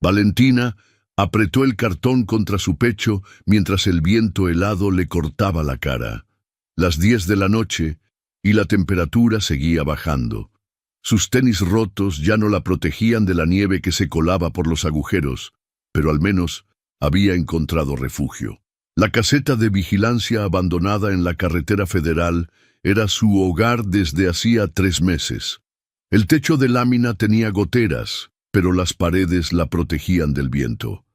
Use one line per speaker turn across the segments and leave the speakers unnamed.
Valentina apretó el cartón contra su pecho mientras el viento helado le cortaba la cara. Las 10 de la noche y la temperatura seguía bajando. Sus tenis rotos ya no la protegían de la nieve que se colaba por los agujeros, pero al menos había encontrado refugio. La caseta de vigilancia abandonada en la carretera federal era su hogar desde hacía 3 meses. El techo de lámina tenía goteras, pero las paredes la protegían del viento.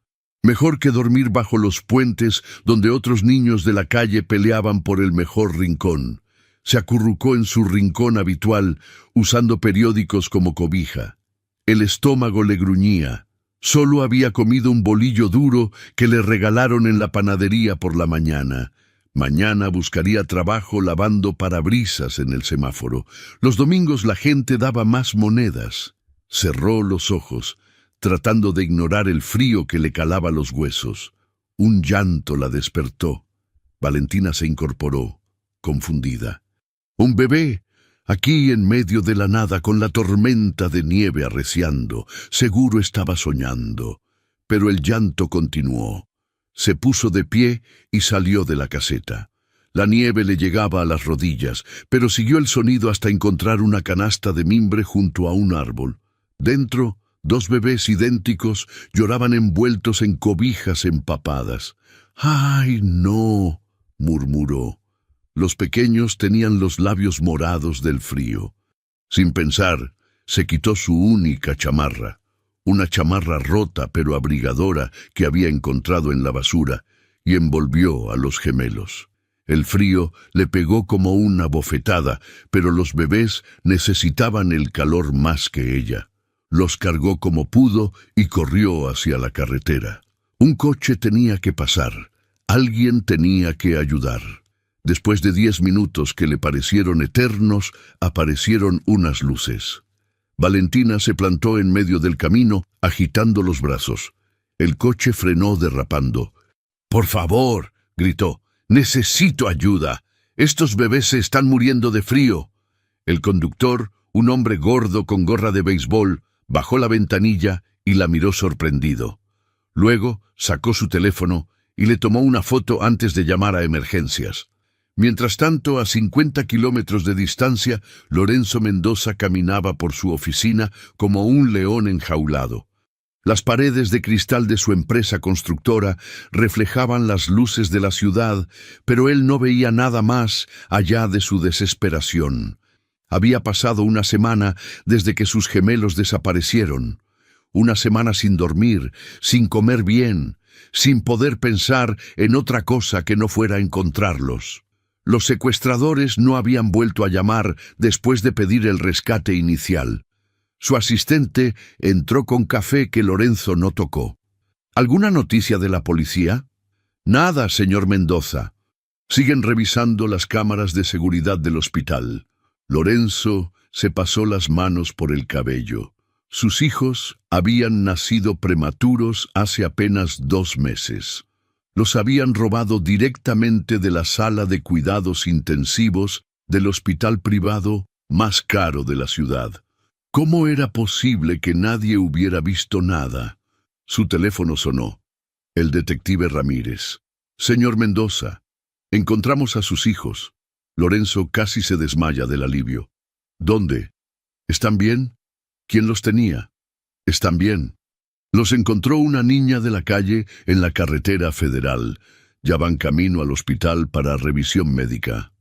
Mejor que dormir bajo los puentes donde otros niños de la calle peleaban por el mejor rincón. Se acurrucó en su rincón habitual, usando periódicos como cobija. El estómago le gruñía. Solo había comido un bolillo duro que le regalaron en la panadería por la mañana. Mañana buscaría trabajo lavando parabrisas en el semáforo. Los domingos la gente daba más monedas. Cerró los ojos, tratando de ignorar el frío que le calaba los huesos. Un llanto la despertó. Valentina se incorporó, confundida. Un bebé, aquí en medio de la nada con la tormenta de nieve arreciando. Seguro estaba soñando. Pero el llanto continuó. Se puso de pie y salió de la caseta. La nieve le llegaba a las rodillas, pero siguió el sonido hasta encontrar una canasta de mimbre junto a un árbol. Dentro, 2 bebés idénticos lloraban envueltos en cobijas empapadas. «¡Ay, no!», murmuró. Los pequeños tenían los labios morados del frío. Sin pensar, se quitó su única chamarra, una chamarra rota pero abrigadora que había encontrado en la basura, y envolvió a los gemelos. El frío le pegó como una bofetada, pero los bebés necesitaban el calor más que ella. Los cargó como pudo y corrió hacia la carretera. Un coche tenía que pasar. Alguien tenía que ayudar. Después de 10 minutos que le parecieron eternos, aparecieron unas luces. Valentina se plantó en medio del camino, agitando los brazos. El coche frenó derrapando. «¡Por favor!», gritó. «¡Necesito ayuda! Estos bebés se están muriendo de frío». El conductor, un hombre gordo con gorra de béisbol, bajó la ventanilla y la miró sorprendido. Luego sacó su teléfono y le tomó una foto antes de llamar a emergencias. Mientras tanto, a 50 kilómetros de distancia, Lorenzo Mendoza caminaba por su oficina como un león enjaulado. Las paredes de cristal de su empresa constructora reflejaban las luces de la ciudad, pero él no veía nada más allá de su desesperación. Había pasado una semana desde que sus gemelos desaparecieron. Una semana sin dormir, sin comer bien, sin poder pensar en otra cosa que no fuera encontrarlos. Los secuestradores no habían vuelto a llamar después de pedir el rescate inicial. Su asistente entró con café que Lorenzo no tocó. ¿Alguna noticia de la policía? Nada, señor Mendoza. Siguen revisando las cámaras de seguridad del hospital. Lorenzo se pasó las manos por el cabello. Sus hijos habían nacido prematuros hace apenas 2 meses. Los habían robado directamente de la sala de cuidados intensivos del hospital privado más caro de la ciudad. ¿Cómo era posible que nadie hubiera visto nada? Su teléfono sonó. El detective Ramírez. «Señor Mendoza, encontramos a sus hijos». Lorenzo casi se desmaya del alivio. «¿Dónde? ¿Están bien? ¿Quién los tenía?» «Están bien. Los encontró una niña de la calle en la carretera federal. Ya van camino al hospital para revisión médica».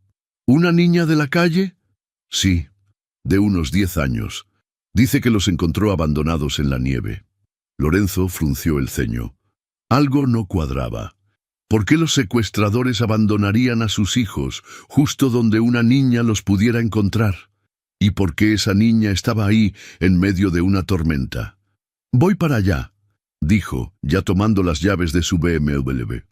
«¿Una niña de la calle?» «Sí, de unos 10 años. Dice que los encontró abandonados en la nieve». Lorenzo frunció el ceño. Algo no cuadraba. ¿Por qué los secuestradores abandonarían a sus hijos justo donde una niña los pudiera encontrar? ¿Y por qué esa niña estaba ahí en medio de una tormenta? «Voy para allá», dijo, ya tomando las llaves de su BMW.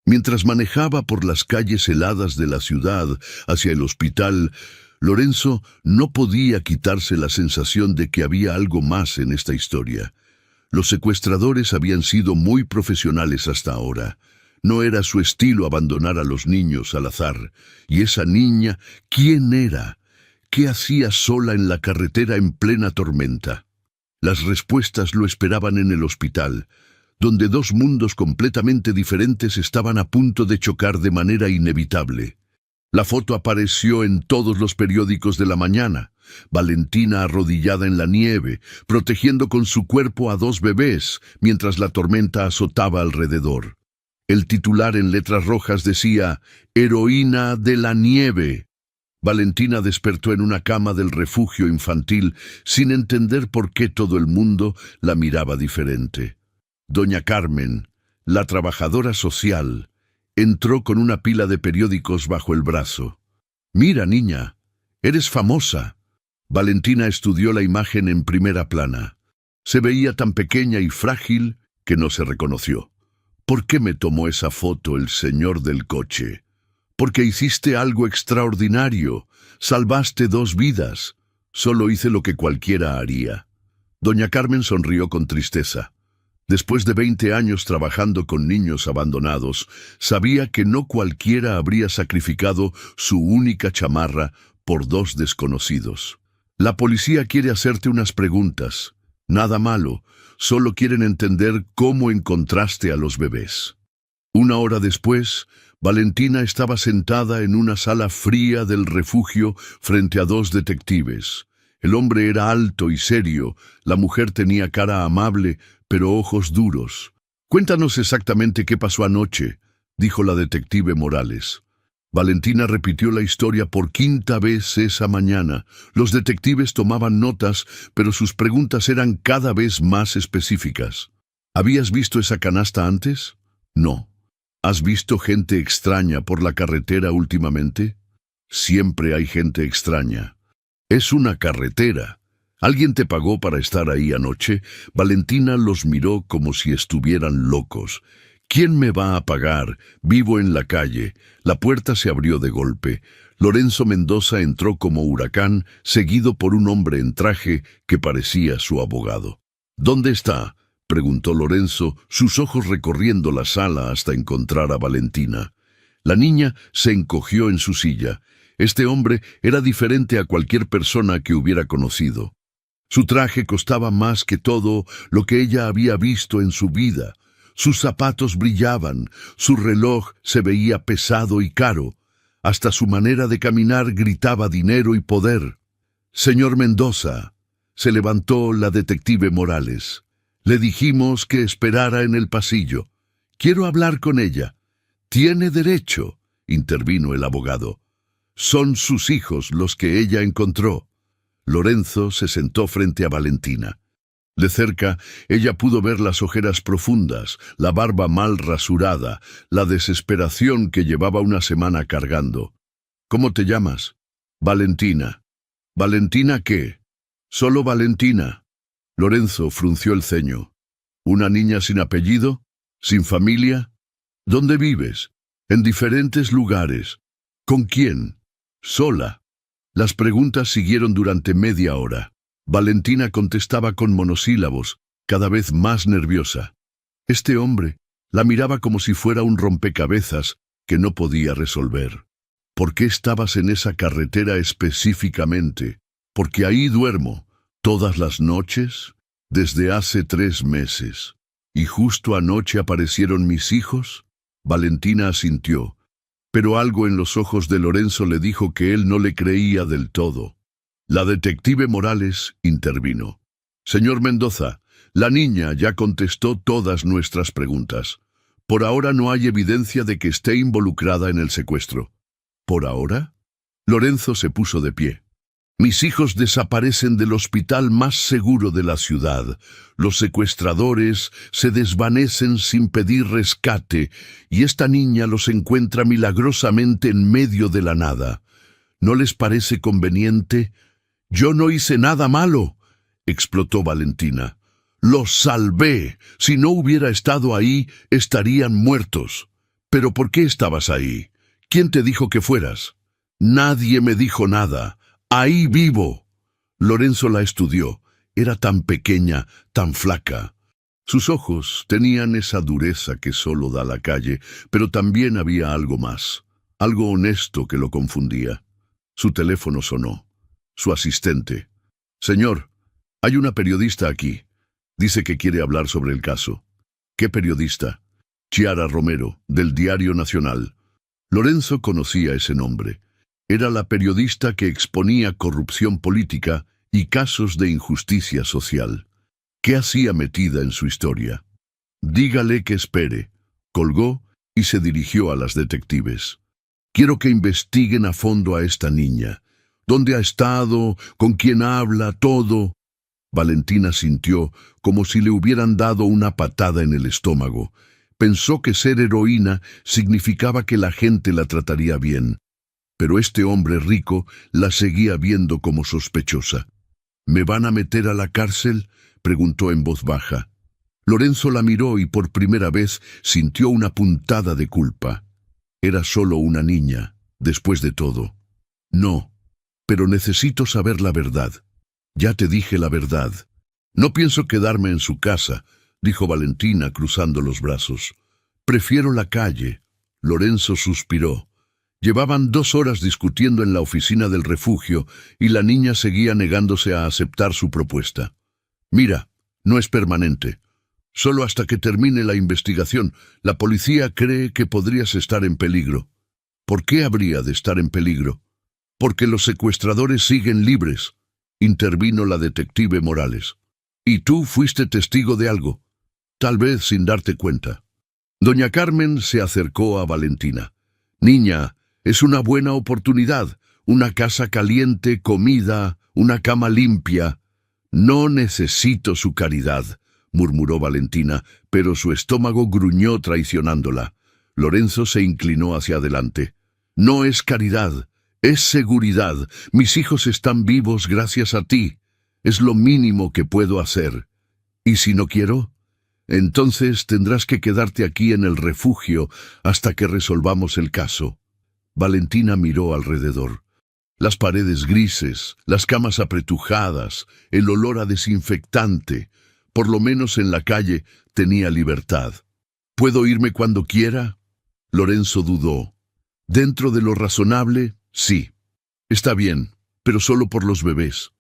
Mientras manejaba por las calles heladas de la ciudad hacia el hospital, Lorenzo no podía quitarse la sensación de que había algo más en esta historia. Los secuestradores habían sido muy profesionales hasta ahora. No era su estilo abandonar a los niños al azar. ¿Y esa niña, quién era? ¿Qué hacía sola en la carretera en plena tormenta? Las respuestas lo esperaban en el hospital, donde dos mundos completamente diferentes estaban a punto de chocar de manera inevitable. La foto apareció en todos los periódicos de la mañana. Valentina arrodillada en la nieve, protegiendo con su cuerpo a dos bebés, mientras la tormenta azotaba alrededor. El titular en letras rojas decía, «Heroína de la nieve». Valentina despertó en una cama del refugio infantil, sin entender por qué todo el mundo la miraba diferente. Doña Carmen, la trabajadora social, entró con una pila de periódicos bajo el brazo. «Mira, niña, eres famosa». Valentina estudió la imagen en primera plana. Se veía tan pequeña y frágil que no se reconoció. «¿Por qué me tomó esa foto el señor del coche?» «Porque hiciste algo extraordinario. Salvaste dos vidas. Solo hice lo que cualquiera haría». Doña Carmen sonrió con tristeza. Después de 20 años trabajando con niños abandonados, sabía que no cualquiera habría sacrificado su única chamarra por dos desconocidos. «La policía quiere hacerte unas preguntas. Nada malo, solo quieren entender cómo encontraste a los bebés». Una hora después, Valentina estaba sentada en una sala fría del refugio frente a dos detectives. El hombre era alto y serio, la mujer tenía cara amable, pero ojos duros. «Cuéntanos exactamente qué pasó anoche», dijo la detective Morales. Valentina repitió la historia por quinta vez esa mañana. Los detectives tomaban notas, pero sus preguntas eran cada vez más específicas. «¿Habías visto esa canasta antes?» «No». «¿Has visto gente extraña por la carretera últimamente?» «Siempre hay gente extraña». «Es una carretera. ¿Alguien te pagó para estar ahí anoche?» Valentina los miró como si estuvieran locos. «¿Quién me va a pagar? Vivo en la calle». La puerta se abrió de golpe. Lorenzo Mendoza entró como huracán, seguido por un hombre en traje que parecía su abogado. «¿Dónde está?», preguntó Lorenzo, sus ojos recorriendo la sala hasta encontrar a Valentina. La niña se encogió en su silla. Este hombre era diferente a cualquier persona que hubiera conocido. Su traje costaba más que todo lo que ella había visto en su vida. Sus zapatos brillaban, su reloj se veía pesado y caro. Hasta su manera de caminar gritaba dinero y poder. «Señor Mendoza», se levantó la detective Morales. «Le dijimos que esperara en el pasillo. Quiero hablar con ella». «Tiene derecho», intervino el abogado. «Son sus hijos los que ella encontró». Lorenzo se sentó frente a Valentina. De cerca, ella pudo ver las ojeras profundas, la barba mal rasurada, la desesperación que llevaba una semana cargando. «¿Cómo te llamas?» «Valentina». «¿Valentina qué?» «Solo Valentina». Lorenzo frunció el ceño. «¿Una niña sin apellido? ¿Sin familia? ¿Dónde vives?» «En diferentes lugares». «¿Con quién?» «Sola». Las preguntas siguieron durante media hora. Valentina contestaba con monosílabos, cada vez más nerviosa. Este hombre la miraba como si fuera un rompecabezas que no podía resolver. «¿Por qué estabas en esa carretera específicamente?» «Porque ahí duermo, todas las noches, desde hace 3 meses. ¿Y justo anoche aparecieron mis hijos?» Valentina asintió, pero algo en los ojos de Lorenzo le dijo que él no le creía del todo. La detective Morales intervino. «Señor Mendoza, la niña ya contestó todas nuestras preguntas. Por ahora no hay evidencia de que esté involucrada en el secuestro». «¿Por ahora?» Lorenzo se puso de pie. «Mis hijos desaparecen del hospital más seguro de la ciudad. Los secuestradores se desvanecen sin pedir rescate y esta niña los encuentra milagrosamente en medio de la nada. ¿No les parece conveniente?» «Yo no hice nada malo», explotó Valentina. «Los salvé. Si no hubiera estado ahí, estarían muertos». «¿Pero por qué estabas ahí? ¿Quién te dijo que fueras?» «Nadie me dijo nada. Ahí vivo». Lorenzo la estudió. Era tan pequeña, tan flaca. Sus ojos tenían esa dureza que solo da la calle, pero también había algo más, algo honesto que lo confundía. Su teléfono sonó. Su asistente. «Señor, Hay una periodista aquí. Dice que quiere hablar sobre el caso. ¿Qué periodista? Chiara Romero, del Diario Nacional. Lorenzo conocía ese nombre. Era la periodista que exponía corrupción política y casos de injusticia social. ¿Qué hacía metida en su historia? Dígale que espere. Colgó y se dirigió a las detectives. Quiero que investiguen a fondo a esta niña. ¿Dónde ha estado? ¿Con quién habla? Todo. Valentina sintió como si le hubieran dado una patada en el estómago. Pensó que ser heroína significaba que la gente la trataría bien. Pero este hombre rico la seguía viendo como sospechosa. ¿Me van a meter a la cárcel?, preguntó en voz baja. Lorenzo la miró y por primera vez sintió una puntada de culpa. Era solo una niña, después de todo. No, pero necesito saber la verdad. Ya te dije la verdad. No pienso quedarme en su casa, dijo Valentina cruzando los brazos. Prefiero la calle. Lorenzo suspiró. Llevaban 2 horas discutiendo en la oficina del refugio y la niña seguía negándose a aceptar su propuesta. Mira, no es permanente. Solo hasta que termine la investigación, la policía cree que podrías estar en peligro. ¿Por qué habría de estar en peligro? Porque los secuestradores siguen libres, intervino la detective Morales. Y tú fuiste testigo de algo, tal vez sin darte cuenta. Doña Carmen se acercó a Valentina. Niña, es una buena oportunidad, una casa caliente, comida, una cama limpia. No necesito su caridad, murmuró Valentina, pero su estómago gruñó traicionándola. Lorenzo se inclinó hacia adelante. No es caridad, es seguridad. Mis hijos están vivos gracias a ti. Es lo mínimo que puedo hacer. ¿Y si no quiero? Entonces tendrás que quedarte aquí en el refugio hasta que resolvamos el caso. Valentina miró alrededor. Las paredes grises, las camas apretujadas, el olor a desinfectante. Por lo menos en la calle tenía libertad. ¿Puedo irme cuando quiera? Lorenzo dudó. Dentro de lo razonable, sí. Está bien, pero solo por los bebés.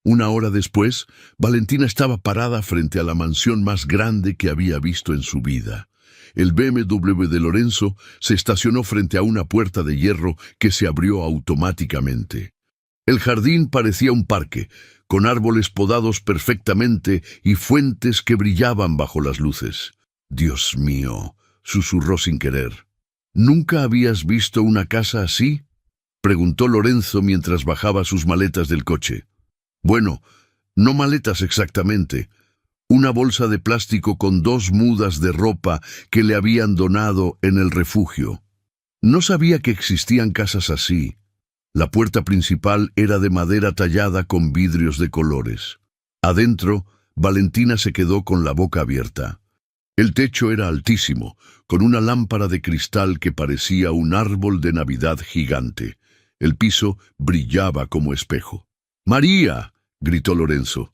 1 hora después, Valentina estaba parada frente a la mansión más grande que había visto en su vida. El BMW de Lorenzo se estacionó frente a una puerta de hierro que se abrió automáticamente. El jardín parecía un parque, con árboles podados perfectamente y fuentes que brillaban bajo las luces. «Dios mío», susurró sin querer. «¿Nunca habías visto una casa así?», preguntó Lorenzo mientras bajaba sus maletas del coche. «Bueno, no maletas exactamente. Una bolsa de plástico con 2 mudas de ropa que le habían donado en el refugio. No sabía que existían casas así». La puerta principal era de madera tallada con vidrios de colores. Adentro, Valentina se quedó con la boca abierta. El techo era altísimo, con una lámpara de cristal que parecía un árbol de Navidad gigante. El piso brillaba como espejo. «¡María!», gritó Lorenzo.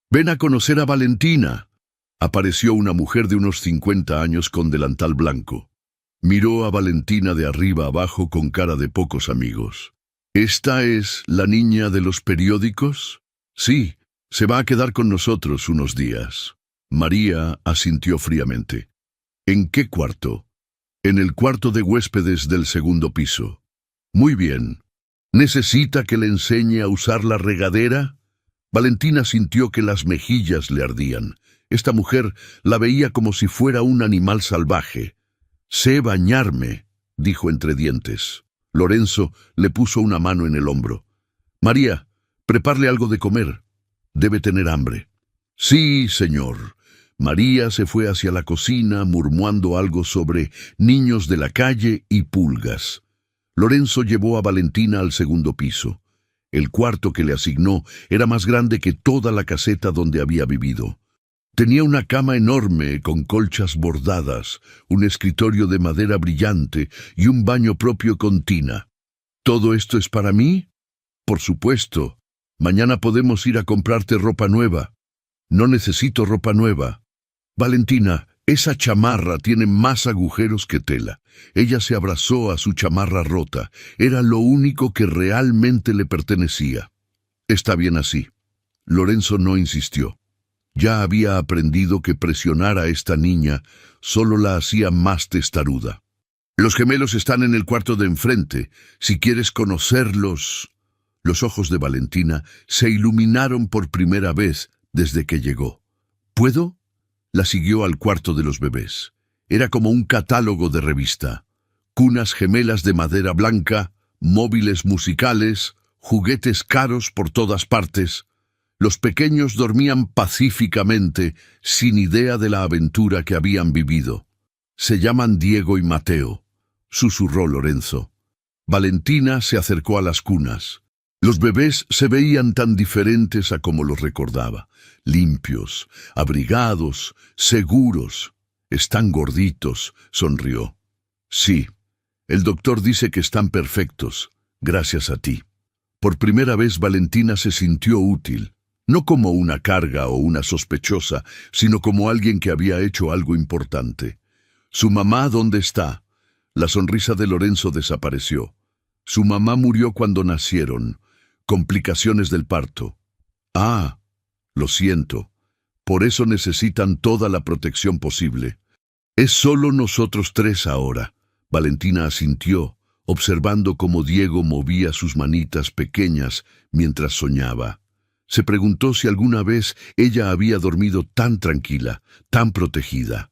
«¡Ven a conocer a Valentina!». Apareció una mujer de unos 50 años con delantal blanco. Miró a Valentina de arriba abajo con cara de pocos amigos. «¿Esta es la niña de los periódicos?». «Sí, se va a quedar con nosotros unos días». María asintió fríamente. «¿En qué cuarto?». «En el cuarto de huéspedes del 2º piso». «Muy bien. ¿Necesita que le enseñe a usar la regadera?». Valentina sintió que las mejillas le ardían. Esta mujer la veía como si fuera un animal salvaje. «Sé bañarme», dijo entre dientes. Lorenzo le puso una mano en el hombro. «María, prepárale algo de comer. Debe tener hambre». «Sí, señor». María se fue hacia la cocina murmurando algo sobre niños de la calle y pulgas. Lorenzo llevó a Valentina al 2º piso. El cuarto que le asignó era más grande que toda la caseta donde había vivido. Tenía una cama enorme con colchas bordadas, un escritorio de madera brillante y un baño propio con tina. «¿Todo esto es para mí?». «Por supuesto. Mañana podemos ir a comprarte ropa nueva». «No necesito ropa nueva». «Valentina, esa chamarra tiene más agujeros que tela». Ella se abrazó a su chamarra rota. Era lo único que realmente le pertenecía. «Está bien así». Lorenzo no insistió. Ya había aprendido que presionar a esta niña solo la hacía más testaruda. Los gemelos están en el cuarto de enfrente. Si quieres conocerlos... Los ojos de Valentina se iluminaron por primera vez desde que llegó. ¿Puedo? La siguió al cuarto de los bebés. Era como un catálogo de revista. Cunas gemelas de madera blanca, móviles musicales, juguetes caros por todas partes. Los pequeños dormían pacíficamente, sin idea de la aventura que habían vivido. «Se llaman Diego y Mateo», susurró Lorenzo. Valentina se acercó a las cunas. Los bebés se veían tan diferentes a como los recordaba. Limpios, abrigados, seguros. «Están gorditos», sonrió. «Sí, el doctor dice que están perfectos, gracias a ti». Por primera vez Valentina se sintió útil. No como una carga o una sospechosa, sino como alguien que había hecho algo importante. «¿Su mamá dónde está?» La sonrisa de Lorenzo desapareció. «Su mamá murió cuando nacieron. Complicaciones del parto». «Ah, lo siento. Por eso necesitan toda la protección posible. Es solo nosotros tres ahora». Valentina asintió, observando cómo Diego movía sus manitas pequeñas mientras soñaba. Se preguntó si alguna vez ella había dormido tan tranquila, tan protegida.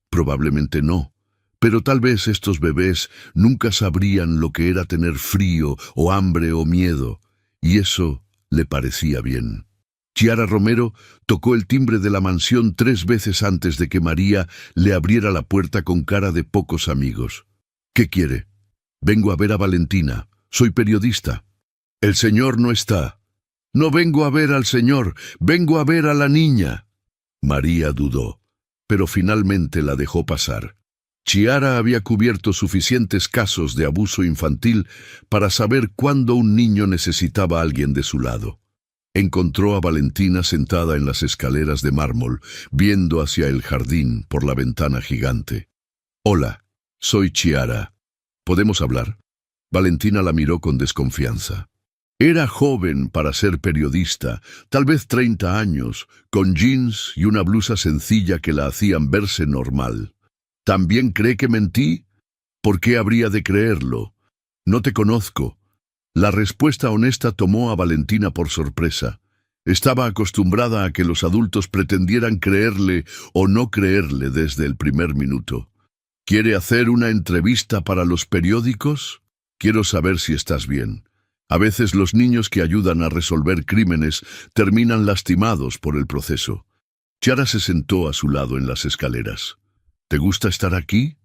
Probablemente no, pero tal vez estos bebés nunca sabrían lo que era tener frío o hambre o miedo, y eso le parecía bien. Chiara Romero tocó el timbre de la mansión 3 veces antes de que María le abriera la puerta con cara de pocos amigos. «¿Qué quiere?» «Vengo a ver a Valentina. Soy periodista». «El señor no está». «No vengo a ver al señor, vengo a ver a la niña». María dudó, pero finalmente la dejó pasar. Chiara había cubierto suficientes casos de abuso infantil para saber cuándo un niño necesitaba a alguien de su lado. Encontró a Valentina sentada en las escaleras de mármol, viendo hacia el jardín por la ventana gigante. «Hola, soy Chiara. ¿Podemos hablar?» Valentina la miró con desconfianza. Era joven para ser periodista, tal vez 30 años, con jeans y una blusa sencilla que la hacían verse normal. «¿También cree que mentí? ¿Por qué habría de creerlo? No te conozco». La respuesta honesta tomó a Valentina por sorpresa. Estaba acostumbrada a que los adultos pretendieran creerle o no creerle desde el primer minuto. «¿Quiere hacer una entrevista para los periódicos? Quiero saber si estás bien». A veces los niños que ayudan a resolver crímenes terminan lastimados por el proceso. Chiara se sentó a su lado en las escaleras. «¿Te gusta estar aquí?»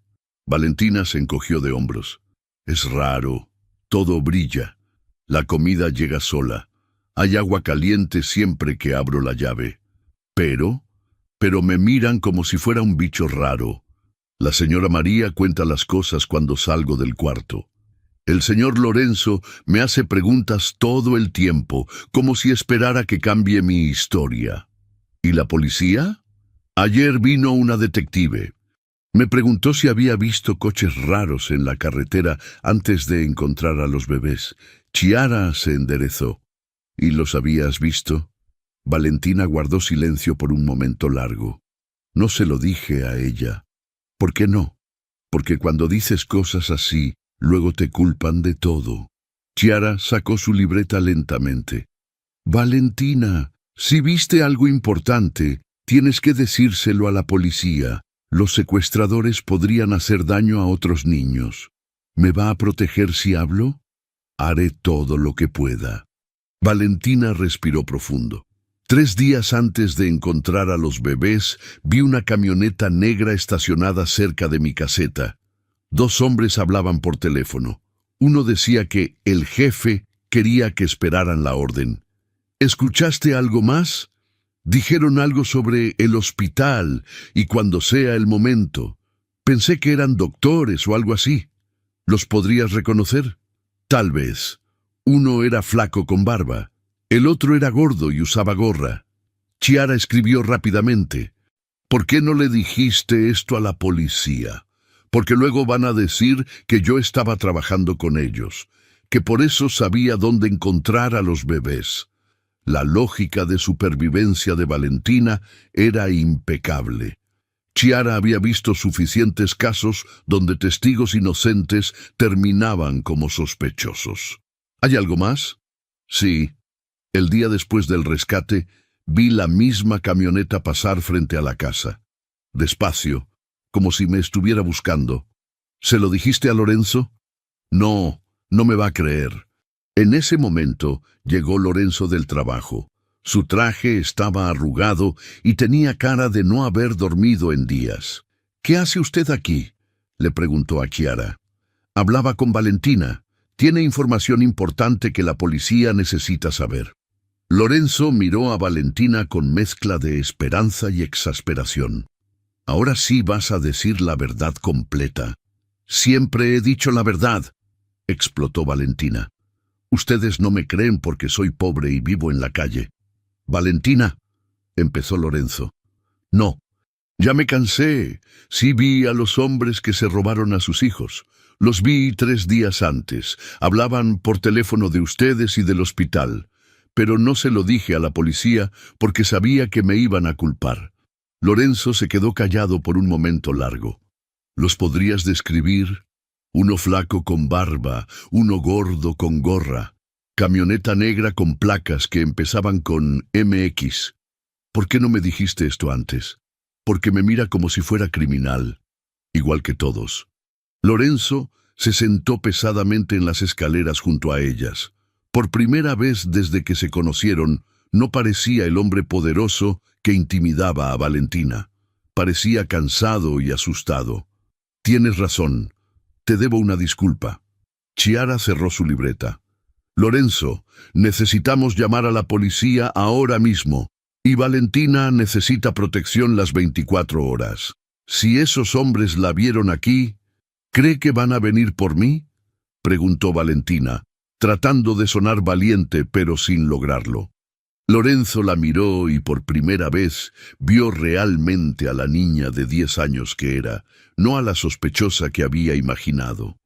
Valentina se encogió de hombros. «Es raro. Todo brilla. La comida llega sola. Hay agua caliente siempre que abro la llave. Pero me miran como si fuera un bicho raro. La señora María cuenta las cosas cuando salgo del cuarto. El señor Lorenzo me hace preguntas todo el tiempo, como si esperara que cambie mi historia». «¿Y la policía?» «Ayer vino una detective. Me preguntó si había visto coches raros en la carretera antes de encontrar a los bebés». Chiara se enderezó. «¿Y los habías visto?» Valentina guardó silencio por un momento largo. No se lo dije a ella. «¿Por qué no?» «Porque cuando dices cosas así, luego te culpan de todo». Chiara sacó su libreta lentamente. «Valentina, si viste algo importante, tienes que decírselo a la policía. Los secuestradores podrían hacer daño a otros niños. ¿Me va a proteger si hablo?» «Haré todo lo que pueda». Valentina respiró profundo. 3 días antes de encontrar a los bebés, vi una camioneta negra estacionada cerca de mi caseta. 2 hombres hablaban por teléfono. Uno decía que el jefe quería que esperaran la orden. «¿Escuchaste algo más?» «Dijeron algo sobre el hospital y cuando sea el momento. Pensé que eran doctores o algo así. ¿Los podrías reconocer?» «Tal vez. Uno era flaco con barba. El otro era gordo y usaba gorra». Chiara escribió rápidamente. «¿Por qué no le dijiste esto a la policía? Porque luego van a decir que yo estaba trabajando con ellos, que por eso sabía dónde encontrar a los bebés». La lógica de supervivencia de Valentina era impecable. Chiara había visto suficientes casos donde testigos inocentes terminaban como sospechosos. ¿Hay algo más? Sí. El día después del rescate, vi la misma camioneta pasar frente a la casa. Despacio, como si me estuviera buscando. ¿Se lo dijiste a Lorenzo? No, no me va a creer. En ese momento llegó Lorenzo del trabajo. Su traje estaba arrugado y tenía cara de no haber dormido en días. ¿Qué hace usted aquí?, le preguntó a Chiara. Hablaba con Valentina. Tiene información importante que la policía necesita saber. Lorenzo miró a Valentina con mezcla de esperanza y exasperación. Ahora sí vas a decir la verdad completa. Siempre he dicho la verdad, explotó Valentina. Ustedes no me creen porque soy pobre y vivo en la calle. Valentina, empezó Lorenzo. No, ya me cansé. Sí vi a los hombres que se robaron a sus hijos. Los vi 3 días antes. Hablaban por teléfono de ustedes y del hospital. Pero no se lo dije a la policía porque sabía que me iban a culpar. Lorenzo se quedó callado por un momento largo. ¿Los podrías describir? Uno flaco con barba, uno gordo con gorra, camioneta negra con placas que empezaban con MX. ¿Por qué no me dijiste esto antes? Porque me mira como si fuera criminal, igual que todos. Lorenzo se sentó pesadamente en las escaleras junto a ellas. Por primera vez desde que se conocieron, no parecía el hombre poderoso que intimidaba a Valentina. Parecía cansado y asustado. Tienes razón. Te debo una disculpa. Chiara cerró su libreta. Lorenzo, necesitamos llamar a la policía ahora mismo. Y Valentina necesita protección las 24 horas. Si esos hombres la vieron aquí, ¿cree que van a venir por mí?, preguntó Valentina, tratando de sonar valiente pero sin lograrlo. Lorenzo la miró y por primera vez vio realmente a la niña de 10 años que era, no a la sospechosa que había imaginado.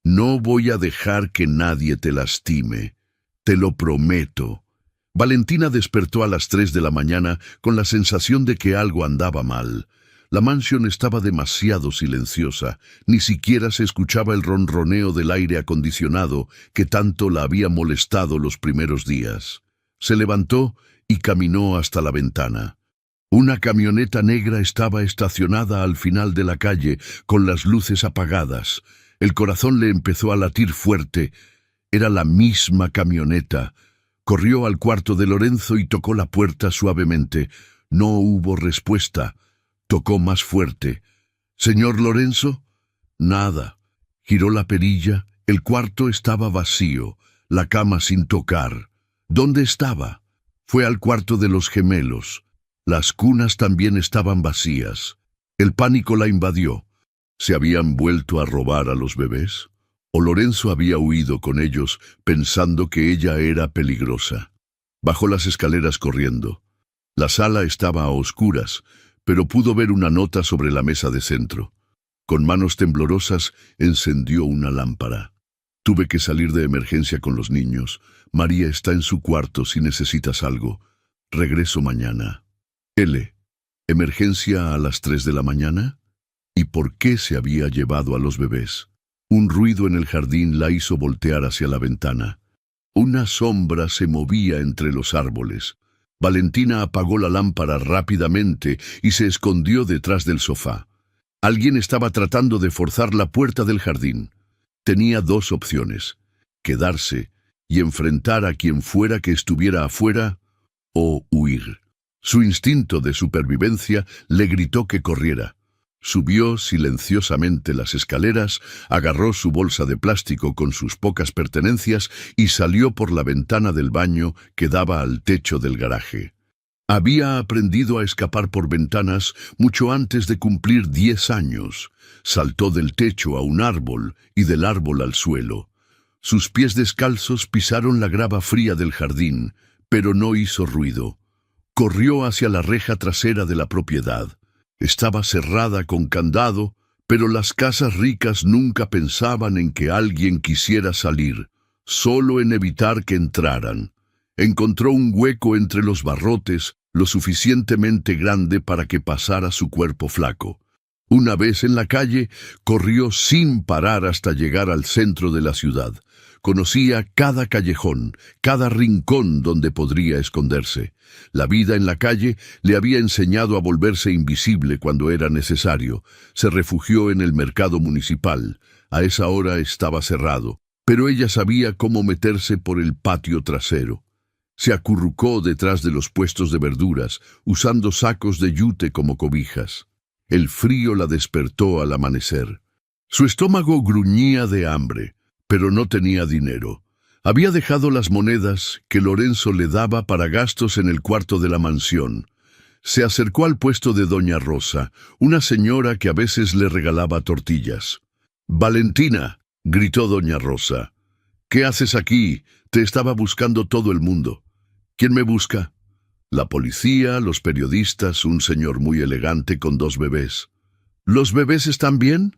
No voy a dejar que nadie te lastime, te lo prometo. Valentina despertó a las 3 de la mañana con la sensación de que algo andaba mal. La mansión estaba demasiado silenciosa, ni siquiera se escuchaba el ronroneo del aire acondicionado que tanto la había molestado los primeros días. Se levantó y caminó hasta la ventana. Una camioneta negra estaba estacionada al final de la calle, con las luces apagadas. El corazón le empezó a latir fuerte. Era la misma camioneta. Corrió al cuarto de Lorenzo y tocó la puerta suavemente. No hubo respuesta. Tocó más fuerte. «¿Señor Lorenzo?» Nada. Giró la perilla. El cuarto estaba vacío, la cama sin tocar. ¿Dónde estaba? Fue al cuarto de los gemelos. Las cunas también estaban vacías. El pánico la invadió. ¿Se habían vuelto a robar a los bebés? ¿O Lorenzo había huido con ellos pensando que ella era peligrosa? Bajó las escaleras corriendo. La sala estaba a oscuras, pero pudo ver una nota sobre la mesa de centro. Con manos temblorosas encendió una lámpara. Tuve que salir de emergencia con los niños. María está en su cuarto si necesitas algo. Regreso mañana. L. ¿Emergencia a las 3 de la mañana? ¿Y por qué se había llevado a los bebés? Un ruido en el jardín la hizo voltear hacia la ventana. Una sombra se movía entre los árboles. Valentina apagó la lámpara rápidamente y se escondió detrás del sofá. Alguien estaba tratando de forzar la puerta del jardín. Tenía 2 opciones: quedarse y enfrentar a quien fuera que estuviera afuera, o huir. Su instinto de supervivencia le gritó que corriera. Subió silenciosamente las escaleras, agarró su bolsa de plástico con sus pocas pertenencias y salió por la ventana del baño que daba al techo del garaje. Había aprendido a escapar por ventanas mucho antes de cumplir 10 años. Saltó del techo a un árbol y del árbol al suelo. Sus pies descalzos pisaron la grava fría del jardín, pero no hizo ruido. Corrió hacia la reja trasera de la propiedad. Estaba cerrada con candado, pero las casas ricas nunca pensaban en que alguien quisiera salir, solo en evitar que entraran. Encontró un hueco entre los barrotes, lo suficientemente grande para que pasara su cuerpo flaco. Una vez en la calle, corrió sin parar hasta llegar al centro de la ciudad. Conocía cada callejón, cada rincón donde podría esconderse. La vida en la calle le había enseñado a volverse invisible cuando era necesario. Se refugió en el mercado municipal. A esa hora estaba cerrado, pero ella sabía cómo meterse por el patio trasero. Se acurrucó detrás de los puestos de verduras, usando sacos de yute como cobijas. El frío la despertó al amanecer. Su estómago gruñía de hambre, pero no tenía dinero. Había dejado las monedas que Lorenzo le daba para gastos en el cuarto de la mansión. Se acercó al puesto de doña Rosa, una señora que a veces le regalaba tortillas. «Valentina», gritó doña Rosa. «¿Qué haces aquí? Te estaba buscando todo el mundo». «¿Quién me busca?» «La policía, los periodistas, un señor muy elegante con 2 bebés». «¿Los bebés están bien?»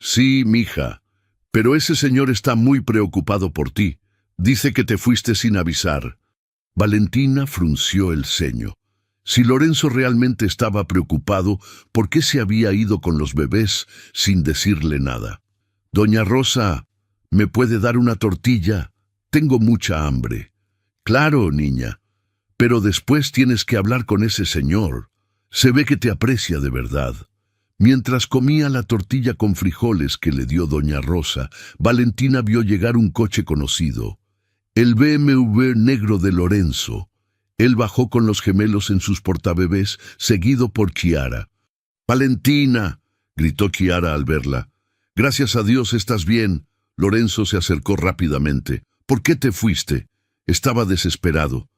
«Sí, mija. Pero ese señor está muy preocupado por ti. Dice que te fuiste sin avisar». Valentina frunció el ceño. Si Lorenzo realmente estaba preocupado, ¿por qué se había ido con los bebés sin decirle nada? «Doña Rosa, ¿me puede dar una tortilla? Tengo mucha hambre». «Claro, niña. Pero después tienes que hablar con ese señor. Se ve que te aprecia de verdad». Mientras comía la tortilla con frijoles que le dio doña Rosa, Valentina vio llegar un coche conocido. El BMW negro de Lorenzo. Él bajó con los gemelos en sus portabebés, seguido por Chiara. «Valentina», gritó Chiara al verla. «Gracias a Dios estás bien». Lorenzo se acercó rápidamente. «¿Por qué te fuiste?» Estaba desesperado.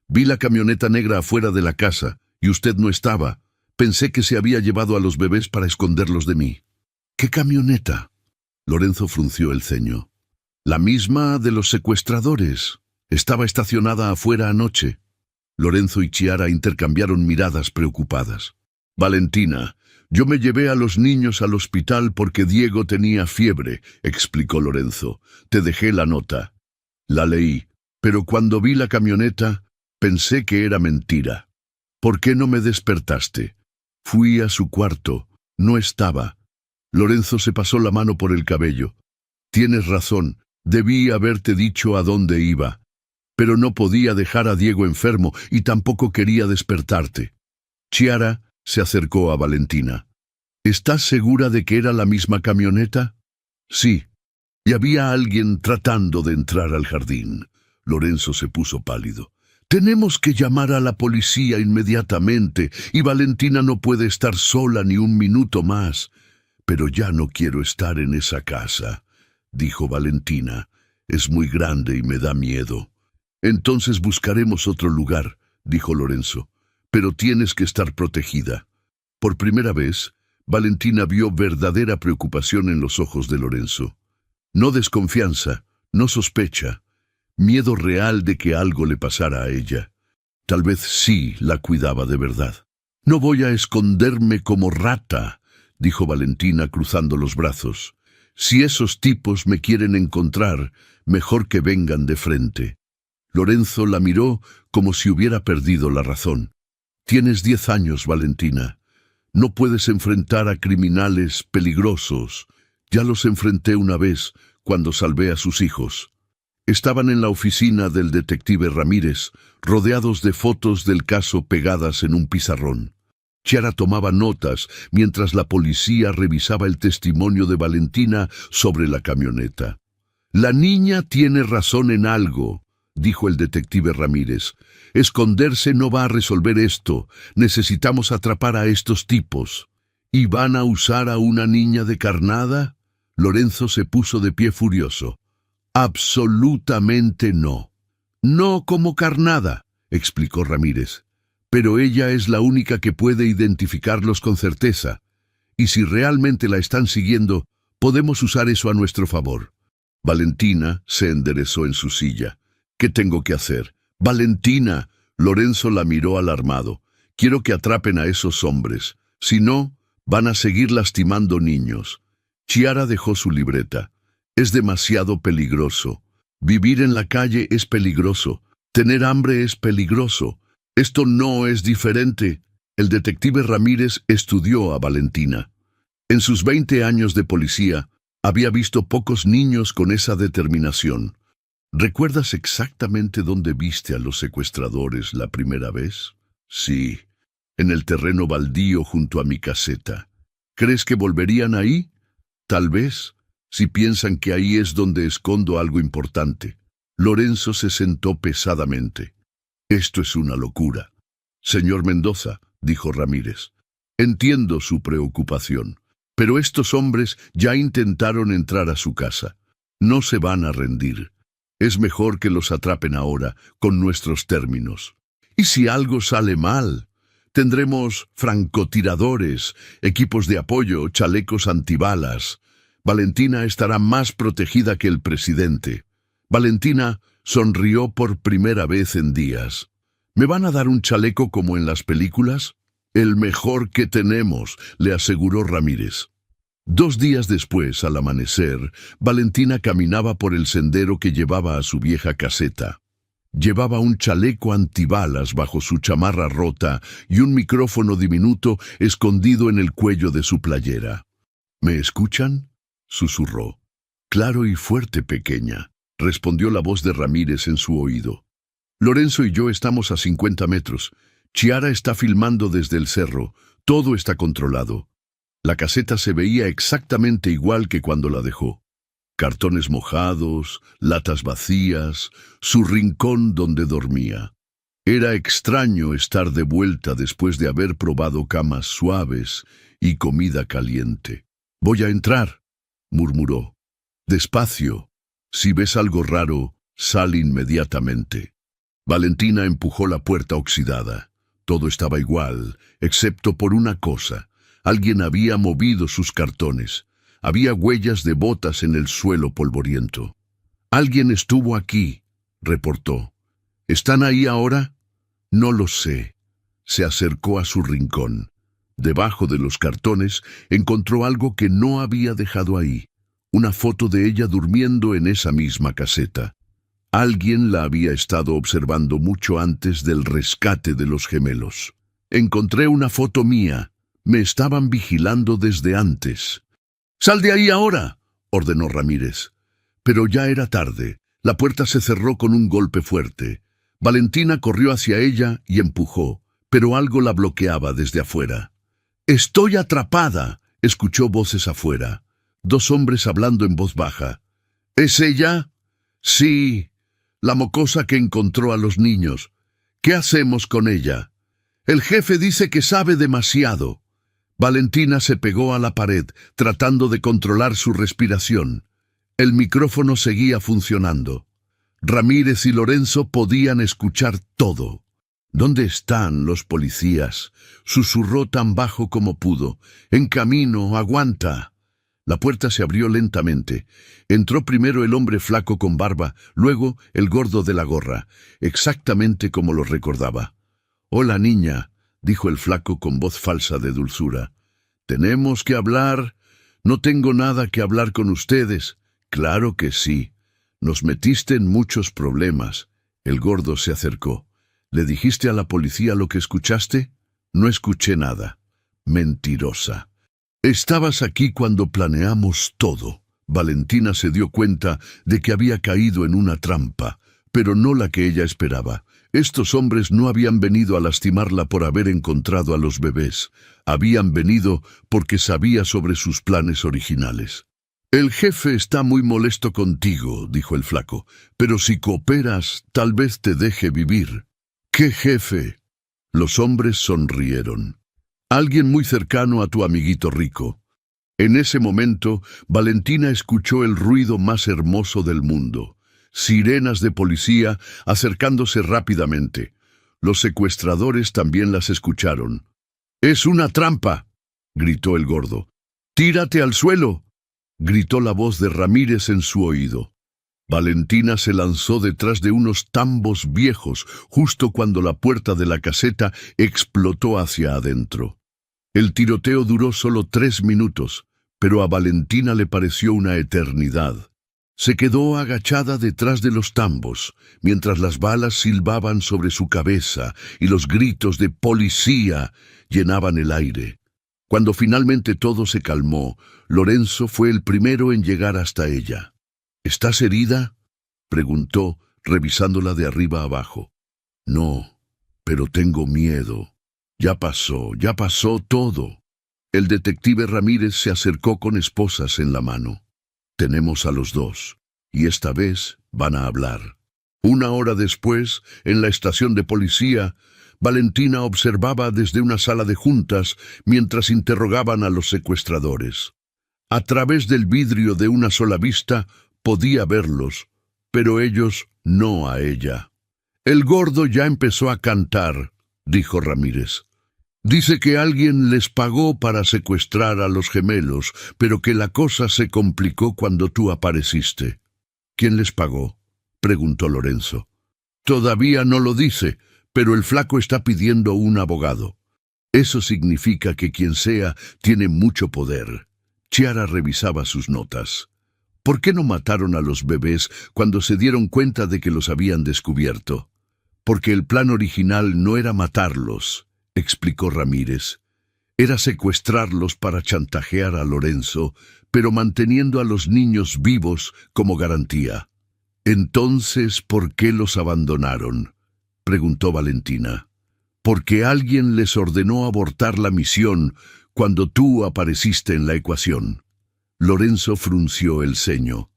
«Vi la camioneta negra afuera de la casa, y usted no estaba. Pensé que se había llevado a los bebés para esconderlos de mí». «¿Qué camioneta?» Lorenzo frunció el ceño. «La misma de los secuestradores. Estaba estacionada afuera anoche». Lorenzo y Chiara intercambiaron miradas preocupadas. «Valentina, yo me llevé a los niños al hospital porque Diego tenía fiebre», explicó Lorenzo. «Te dejé la nota». La leí, pero cuando vi la camioneta, pensé que era mentira. «¿Por qué no me despertaste?» «Fui a su cuarto. No estaba». Lorenzo se pasó la mano por el cabello. «Tienes razón. Debí haberte dicho a dónde iba. Pero no podía dejar a Diego enfermo y tampoco quería despertarte». Chiara se acercó a Valentina. «¿Estás segura de que era la misma camioneta?» «Sí. Y había alguien tratando de entrar al jardín». Lorenzo se puso pálido. «Tenemos que llamar a la policía inmediatamente, y Valentina no puede estar sola ni un minuto más». «Pero ya no quiero estar en esa casa», dijo Valentina. «Es muy grande y me da miedo». «Entonces buscaremos otro lugar», dijo Lorenzo. «Pero tienes que estar protegida». Por primera vez, Valentina vio verdadera preocupación en los ojos de Lorenzo. No desconfianza, no sospecha. Miedo real de que algo le pasara a ella. Tal vez sí la cuidaba de verdad. «No voy a esconderme como rata», dijo Valentina cruzando los brazos. «Si esos tipos me quieren encontrar, mejor que vengan de frente». Lorenzo la miró como si hubiera perdido la razón. «Tienes 10 años, Valentina. No puedes enfrentar a criminales peligrosos. Ya los enfrenté una vez, cuando salvé a sus hijos». Estaban en la oficina del detective Ramírez, rodeados de fotos del caso pegadas en un pizarrón. Chiara tomaba notas mientras la policía revisaba el testimonio de Valentina sobre la camioneta. «La niña tiene razón en algo», dijo el detective Ramírez. «Esconderse no va a resolver esto. Necesitamos atrapar a estos tipos». «¿Y van a usar a una niña de carnada?» Lorenzo se puso de pie furioso. «Absolutamente no». «No como carnada», explicó Ramírez. «Pero ella es la única que puede identificarlos con certeza. Y si realmente la están siguiendo, podemos usar eso a nuestro favor». Valentina se enderezó en su silla. «¿Qué tengo que hacer?» «Valentina», Lorenzo la miró alarmado. «Quiero que atrapen a esos hombres. Si no, van a seguir lastimando niños». Chiara dejó su libreta. «Es demasiado peligroso. Vivir en la calle es peligroso. Tener hambre es peligroso. Esto no es diferente. El detective Ramírez estudió a Valentina. En sus 20 años de policía, había visto pocos niños con esa determinación. ¿Recuerdas exactamente dónde viste a los secuestradores la primera vez? Sí, en el terreno baldío junto a mi caseta. ¿Crees que volverían ahí? Tal vez, si piensan que ahí es donde escondo algo importante. Lorenzo se sentó pesadamente. Esto es una locura. Señor Mendoza, dijo Ramírez, entiendo su preocupación, pero estos hombres ya intentaron entrar a su casa. No se van a rendir. Es mejor que los atrapen ahora, con nuestros términos. ¿Y si algo sale mal? Tendremos francotiradores, equipos de apoyo, chalecos antibalas. Valentina estará más protegida que el presidente. Valentina sonrió por primera vez en días. ¿Me van a dar un chaleco como en las películas? El mejor que tenemos, le aseguró Ramírez. 2 días después, al amanecer, Valentina caminaba por el sendero que llevaba a su vieja caseta. Llevaba un chaleco antibalas bajo su chamarra rota y un micrófono diminuto escondido en el cuello de su playera. ¿Me escuchan?, susurró. Claro y fuerte, pequeña, respondió la voz de Ramírez en su oído. Lorenzo y yo estamos a 50 metros. Chiara está filmando desde el cerro. Todo está controlado. La caseta se veía exactamente igual que cuando la dejó. Cartones mojados, latas vacías, su rincón donde dormía. Era extraño estar de vuelta después de haber probado camas suaves y comida caliente. «Voy a entrar», murmuró. «Despacio. Si ves algo raro, sal inmediatamente». Valentina empujó la puerta oxidada. Todo estaba igual, excepto por una cosa. Alguien había movido sus cartones. Había huellas de botas en el suelo polvoriento. «Alguien estuvo aquí», reportó. «¿Están ahí ahora?» «No lo sé». Se acercó a su rincón. Debajo de los cartones encontró algo que no había dejado ahí. Una foto de ella durmiendo en esa misma caseta. Alguien la había estado observando mucho antes del rescate de los gemelos. «Encontré una foto mía. Me estaban vigilando desde antes». «¡Sal de ahí ahora!», ordenó Ramírez. Pero ya era tarde. La puerta se cerró con un golpe fuerte. Valentina corrió hacia ella y empujó, pero algo la bloqueaba desde afuera. «¡Estoy atrapada!», escuchó voces afuera. 2 hombres hablando en voz baja. «¿Es ella?». «Sí, la mocosa que encontró a los niños. ¿Qué hacemos con ella?». «El jefe dice que sabe demasiado». Valentina se pegó a la pared, tratando de controlar su respiración. El micrófono seguía funcionando. Ramírez y Lorenzo podían escuchar todo. «¿Dónde están los policías?», susurró tan bajo como pudo. «En camino, aguanta». La puerta se abrió lentamente. Entró primero el hombre flaco con barba, luego el gordo de la gorra, exactamente como lo recordaba. «Hola, niña», dijo el flaco con voz falsa de dulzura. «¿Tenemos que hablar? No tengo nada que hablar con ustedes». «Claro que sí. Nos metiste en muchos problemas». El gordo se acercó. «¿Le dijiste a la policía lo que escuchaste?». «No escuché nada». «Mentirosa». «Estabas aquí cuando planeamos todo». Valentina se dio cuenta de que había caído en una trampa, pero no la que ella esperaba. Estos hombres no habían venido a lastimarla por haber encontrado a los bebés. Habían venido porque sabía sobre sus planes originales. «El jefe está muy molesto contigo», dijo el flaco, «pero si cooperas, tal vez te deje vivir». «¿Qué jefe?». Los hombres sonrieron. «Alguien muy cercano a tu amiguito rico». En ese momento, Valentina escuchó el ruido más hermoso del mundo. Sirenas de policía acercándose rápidamente. Los secuestradores también las escucharon. «¡Es una trampa!», gritó el gordo. «¡Tírate al suelo!», gritó la voz de Ramírez en su oído. Valentina se lanzó detrás de unos tambos viejos justo cuando la puerta de la caseta explotó hacia adentro. El tiroteo duró solo 3 minutos, pero a Valentina le pareció una eternidad. Se quedó agachada detrás de los tambos, mientras las balas silbaban sobre su cabeza y los gritos de ¡policía! Llenaban el aire. Cuando finalmente todo se calmó, Lorenzo fue el primero en llegar hasta ella. ¿Estás herida?, preguntó, revisándola de arriba abajo. No, pero tengo miedo. Ya pasó todo. El detective Ramírez se acercó con esposas en la mano. Tenemos a los dos, y esta vez van a hablar. 1 hora después, en la estación de policía, Valentina observaba desde una sala de juntas mientras interrogaban a los secuestradores. A través del vidrio de una sola vista podía verlos, pero ellos no a ella. El gordo ya empezó a cantar, dijo Ramírez. Dice que alguien les pagó para secuestrar a los gemelos, pero que la cosa se complicó cuando tú apareciste. ¿Quién les pagó?, preguntó Lorenzo. Todavía no lo dice, pero el flaco está pidiendo un abogado. Eso significa que quien sea tiene mucho poder. Chiara revisaba sus notas. ¿Por qué no mataron a los bebés cuando se dieron cuenta de que los habían descubierto? Porque el plan original no era matarlos, explicó Ramírez. Era secuestrarlos para chantajear a Lorenzo, pero manteniendo a los niños vivos como garantía. Entonces, ¿por qué los abandonaron?, preguntó Valentina. Porque alguien les ordenó abortar la misión cuando tú apareciste en la ecuación. Lorenzo frunció el ceño.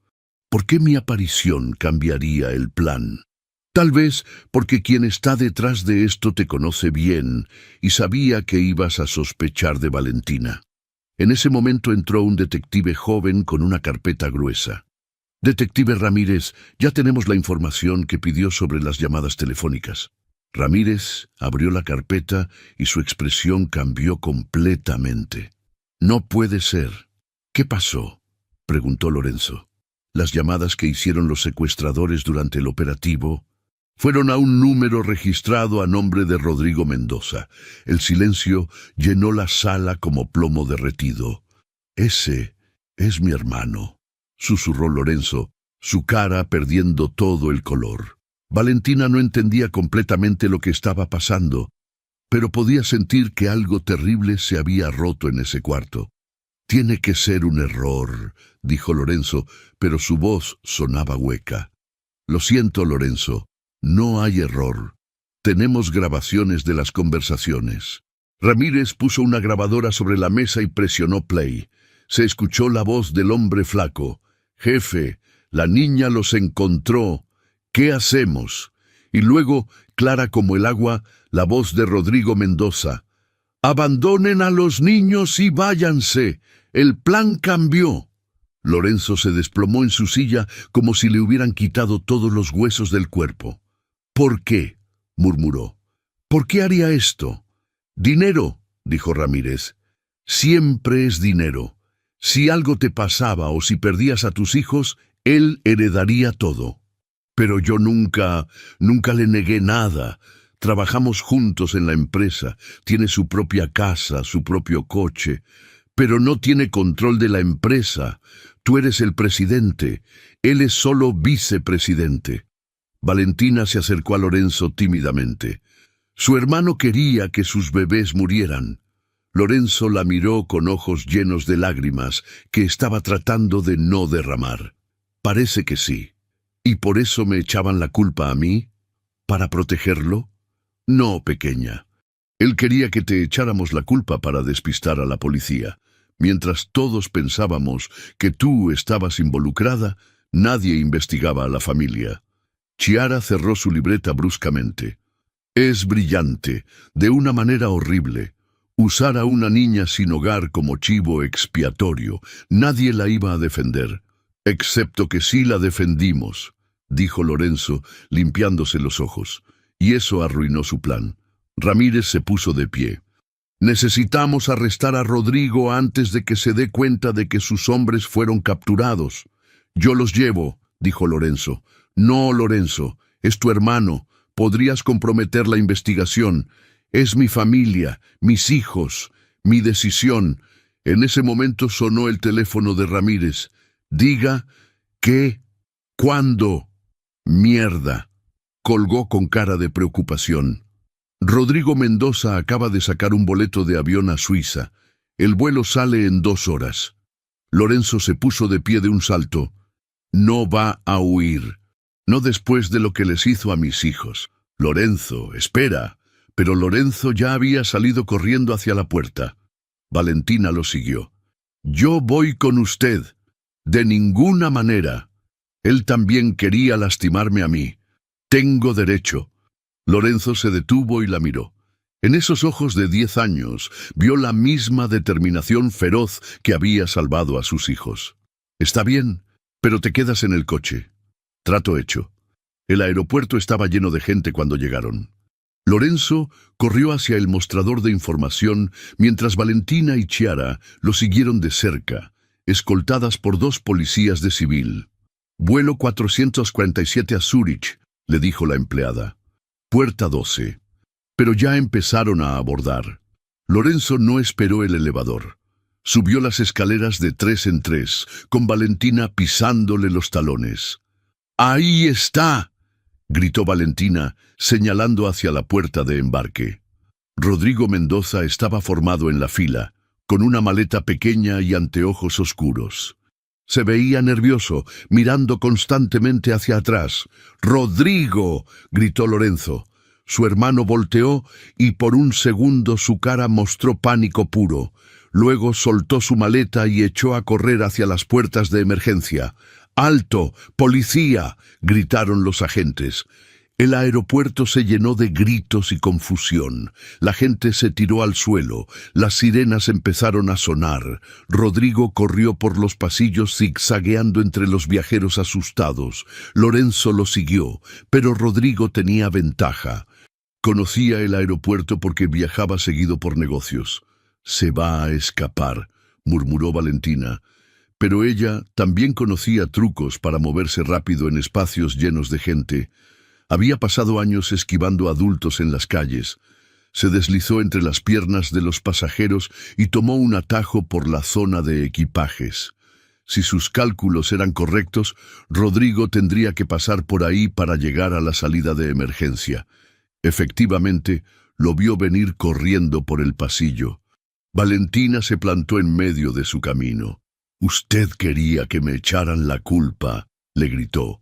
¿Por qué mi aparición cambiaría el plan? Tal vez porque quien está detrás de esto te conoce bien y sabía que ibas a sospechar de Valentina. En ese momento entró un detective joven con una carpeta gruesa. Detective Ramírez, ya tenemos la información que pidió sobre las llamadas telefónicas. Ramírez abrió la carpeta y su expresión cambió completamente. No puede ser. ¿Qué pasó?, preguntó Lorenzo. Las llamadas que hicieron los secuestradores durante el operativo fueron a un número registrado a nombre de Rodrigo Mendoza. El silencio llenó la sala como plomo derretido. Ese es mi hermano, susurró Lorenzo, su cara perdiendo todo el color. Valentina no entendía completamente lo que estaba pasando, pero podía sentir que algo terrible se había roto en ese cuarto. Tiene que ser un error, dijo Lorenzo, pero su voz sonaba hueca. Lo siento, Lorenzo, no hay error. Tenemos grabaciones de las conversaciones. Ramírez puso una grabadora sobre la mesa y presionó play. Se escuchó la voz del hombre flaco. Jefe, la niña los encontró. ¿Qué hacemos? Y luego, clara como el agua, la voz de Rodrigo Mendoza. Abandonen a los niños y váyanse. El plan cambió. Lorenzo se desplomó en su silla como si le hubieran quitado todos los huesos del cuerpo. ¿Por qué?, murmuró. ¿Por qué haría esto? Dinero, dijo Ramírez. Siempre es dinero. Si algo te pasaba o si perdías a tus hijos, él heredaría todo. Pero yo nunca le negué nada. Trabajamos juntos en la empresa. Tiene su propia casa, su propio coche. Pero no tiene control de la empresa. Tú eres el presidente. Él es solo vicepresidente. Valentina se acercó a Lorenzo tímidamente. Su hermano quería que sus bebés murieran. Lorenzo la miró con ojos llenos de lágrimas que estaba tratando de no derramar. Parece que sí. ¿Y por eso me echaban la culpa a mí? ¿Para protegerlo? No, pequeña. Él quería que te echáramos la culpa para despistar a la policía. Mientras todos pensábamos que tú estabas involucrada, nadie investigaba a la familia. Chiara cerró su libreta bruscamente. Es brillante, de una manera horrible. Usar a una niña sin hogar como chivo expiatorio. Nadie la iba a defender. Excepto que sí la defendimos, dijo Lorenzo, limpiándose los ojos. Y eso arruinó su plan. Ramírez se puso de pie. Necesitamos arrestar a Rodrigo antes de que se dé cuenta de que sus hombres fueron capturados. Yo los llevo, dijo Lorenzo. No, Lorenzo, es tu hermano. Podrías comprometer la investigación. Es mi familia, mis hijos, mi decisión. En ese momento sonó el teléfono de Ramírez. Diga, ¿qué? ¿Cuándo? Mierda. Colgó con cara de preocupación. Rodrigo Mendoza acaba de sacar un boleto de avión a Suiza. El vuelo sale en 2 horas. Lorenzo se puso de pie de un salto. No va a huir. No después de lo que les hizo a mis hijos. Lorenzo, espera. Pero Lorenzo ya había salido corriendo hacia la puerta. Valentina lo siguió. Yo voy con usted. De ninguna manera. Él también quería lastimarme a mí. Tengo derecho. Lorenzo se detuvo y la miró. En esos ojos de 10 años vio la misma determinación feroz que había salvado a sus hijos. Está bien, pero te quedas en el coche. Trato hecho. El aeropuerto estaba lleno de gente cuando llegaron. Lorenzo corrió hacia el mostrador de información mientras Valentina y Chiara lo siguieron de cerca, escoltadas por 2 policías de civil. Vuelo 447 a Zúrich, le dijo la empleada. Puerta 12. Pero ya empezaron a abordar. Lorenzo no esperó el elevador. Subió las escaleras de 3 en 3, con Valentina pisándole los talones. ¡Ahí está!, gritó Valentina, señalando hacia la puerta de embarque. Rodrigo Mendoza estaba formado en la fila, con una maleta pequeña y anteojos oscuros. Se veía nervioso, mirando constantemente hacia atrás. ¡Rodrigo!, gritó Lorenzo. Su hermano volteó y por un segundo su cara mostró pánico puro. Luego soltó su maleta y echó a correr hacia las puertas de emergencia. ¡Alto! ¡Policía!, gritaron los agentes. El aeropuerto se llenó de gritos y confusión. La gente se tiró al suelo. Las sirenas empezaron a sonar. Rodrigo corrió por los pasillos zigzagueando entre los viajeros asustados. Lorenzo lo siguió, pero Rodrigo tenía ventaja. Conocía el aeropuerto porque viajaba seguido por negocios. «Se va a escapar», murmuró Valentina. Pero ella también conocía trucos para moverse rápido en espacios llenos de gente. Había pasado años esquivando adultos en las calles. Se deslizó entre las piernas de los pasajeros y tomó un atajo por la zona de equipajes. Si sus cálculos eran correctos, Rodrigo tendría que pasar por ahí para llegar a la salida de emergencia. Efectivamente, lo vio venir corriendo por el pasillo. Valentina se plantó en medio de su camino. «Usted quería que me echaran la culpa», le gritó.